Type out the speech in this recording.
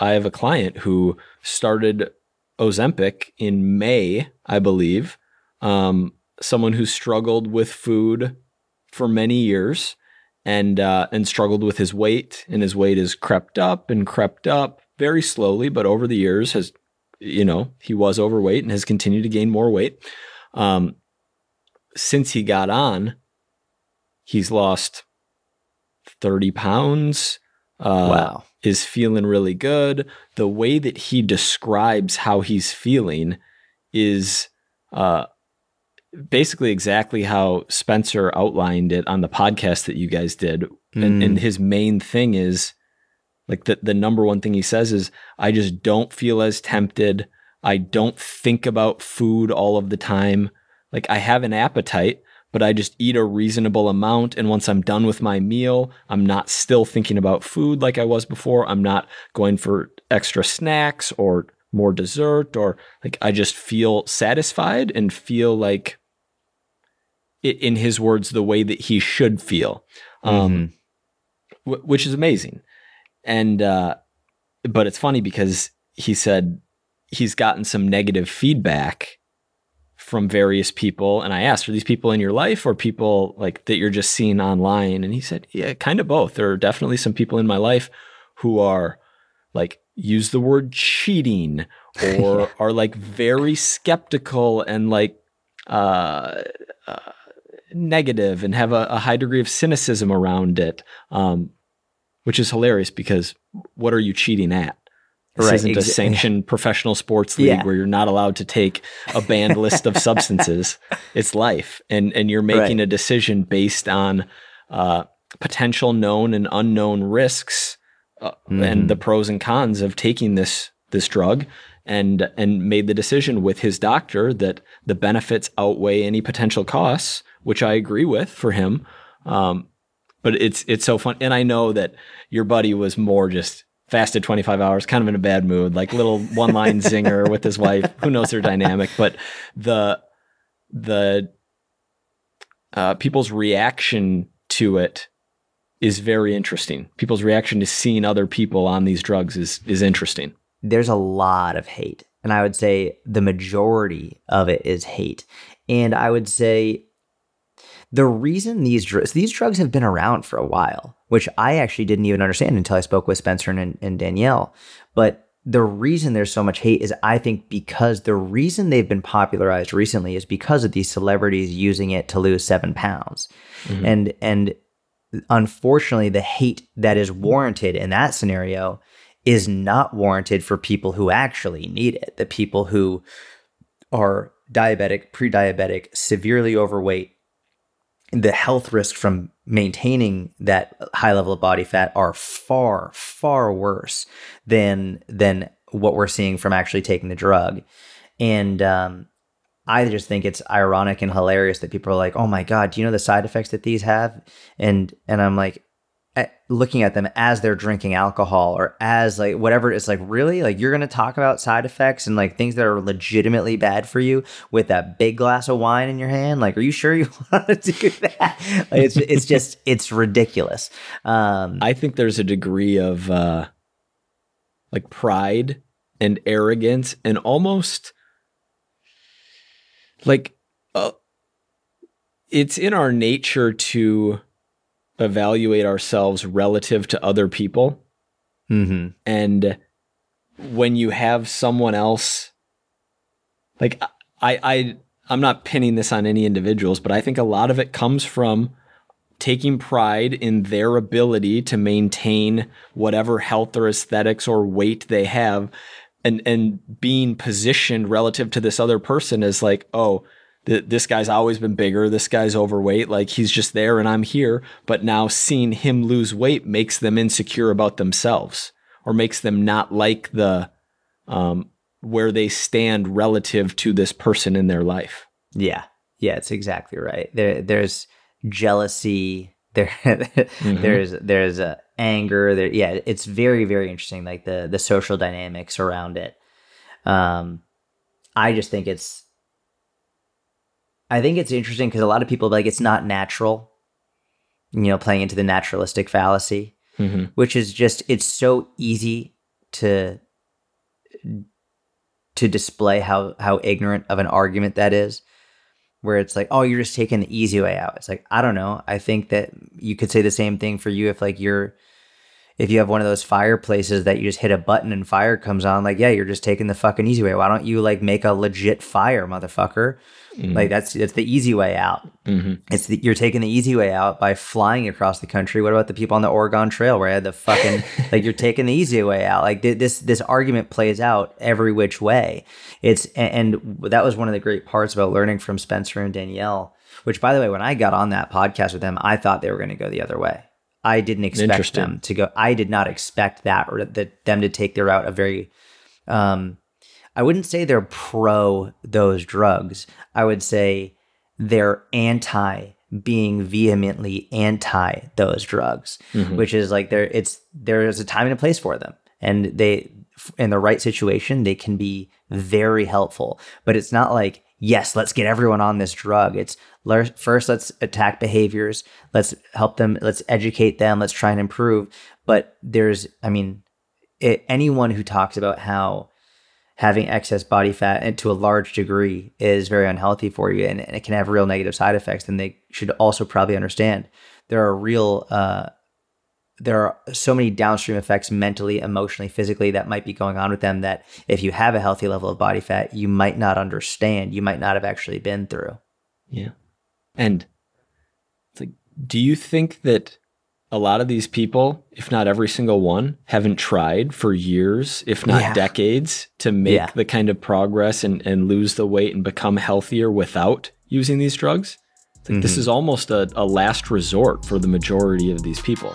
I have a client who started Ozempic in May, I believe. Someone who struggled with food for many years and struggled with his weight, and his weight has crept up very slowly, but over the years has, he was overweight and has continued to gain more weight. Since he got on, he's lost 30 pounds. Wow. Is feeling really good. The way that he describes how he's feeling is basically exactly how Spencer outlined it on the podcast that you guys did. And his main thing is, like, the number one thing he says is, I just don't feel as tempted. I don't think about food all of the time. Like, I have an appetite, but I just eat a reasonable amount. And once I'm done with my meal, I'm not still thinking about food like I was before. I'm not going for extra snacks or more dessert, or like, I just feel satisfied and feel like, in his words, the way that he should feel, which is amazing. And, but it's funny because he said he's gotten some negative feedback from various people. And I asked, are these people in your life or people like that you're just seeing online? And he said, yeah, kind of both. There are definitely some people in my life who are like, use the word cheating, or are like very skeptical and like, negative and have a high degree of cynicism around it. Which is hilarious because what are you cheating at? This isn't a sanctioned professional sports league where you're not allowed to take a banned list of substances. It's life. And you're making a decision based on potential known and unknown risks and the pros and cons of taking this drug, and made the decision with his doctor that the benefits outweigh any potential costs, which I agree with for him. But it's so fun. And I know that your buddy was more just fasted 25 hours, kind of in a bad mood, like little one-line zinger with his wife. Who knows their dynamic? But the people's reaction to it is very interesting. People's reaction to seeing other people on these drugs is interesting. There's a lot of hate. And I would say the majority of it is hate. And I would say the reason these drugs have been around for a while, which I actually didn't even understand until I spoke with Spencer and Danielle. But the reason there's so much hate is, I think, because the reason they've been popularized recently is because of these celebrities using it to lose 7 pounds. And unfortunately, the hate that is warranted in that scenario is not warranted for people who actually need it. The people who are diabetic, pre-diabetic, severely overweight, the health risks from maintaining that high level of body fat are far, far worse than what we're seeing from actually taking the drug. And I just think it's ironic and hilarious that people are like, oh my God, do you know the side effects that these have? And I'm like, looking at them as they're drinking alcohol or as like whatever. It's like, really? Like, you're going to talk about side effects and like things that are legitimately bad for you with that big glass of wine in your hand? Like, are you sure you want to do that? Like, it's ridiculous. I think there's a degree of like pride and arrogance and almost like it's in our nature to evaluate ourselves relative to other people. And when you have someone else, like I'm not pinning this on any individuals, but I think a lot of it comes from taking pride in their ability to maintain whatever health or aesthetics or weight they have, and being positioned relative to this other person as like, oh, this guy's always been bigger. This guy's overweight. Like, he's just there and I'm here. But now seeing him lose weight makes them insecure about themselves, or makes them not like the where they stand relative to this person in their life. Yeah, it's exactly right. There's jealousy. There's anger. It's very, very interesting. Like the social dynamics around it. I just think it's interesting because a lot of people are like, it's not natural, playing into the naturalistic fallacy, which is just, it's so easy to display how ignorant of an argument that is, where it's like, oh, you're just taking the easy way out. It's like, I don't know. I think that you could say the same thing for you if like if you have one of those fireplaces that you just hit a button and fire comes on, like, yeah, you're just taking the fucking easy way. Why don't you like make a legit fire, motherfucker? Mm-hmm. Like that's the easy way out. Mm-hmm. You're taking the easy way out by flying across the country. What about the people on the Oregon Trail where I had the fucking like you're taking the easy way out? Like this argument plays out every which way. And that was one of the great parts about learning from Spencer and Danielle. Which, by the way, when I got on that podcast with them, I thought they were going to go the other way. I didn't expect them to go. I did not expect that or them to take their route of very. I wouldn't say they're pro those drugs. I would say they're being vehemently anti those drugs, which is like there's a time and a place for them, and they in the right situation they can be very helpful. But it's not like, yes, let's get everyone on this drug. It's first, let's attack behaviors. Let's help them. Let's educate them. Let's try and improve. But anyone who talks about how having excess body fat and to a large degree is very unhealthy for you and it can have real negative side effects, then they should also probably understand there are so many downstream effects mentally, emotionally, physically that might be going on with them that if you have a healthy level of body fat, you might not understand. You might not have actually been through. Yeah. And it's like, do you think that a lot of these people, if not every single one, haven't tried for years, if not decades, to make the kind of progress and lose the weight and become healthier without using these drugs? It's like this is almost a last resort for the majority of these people.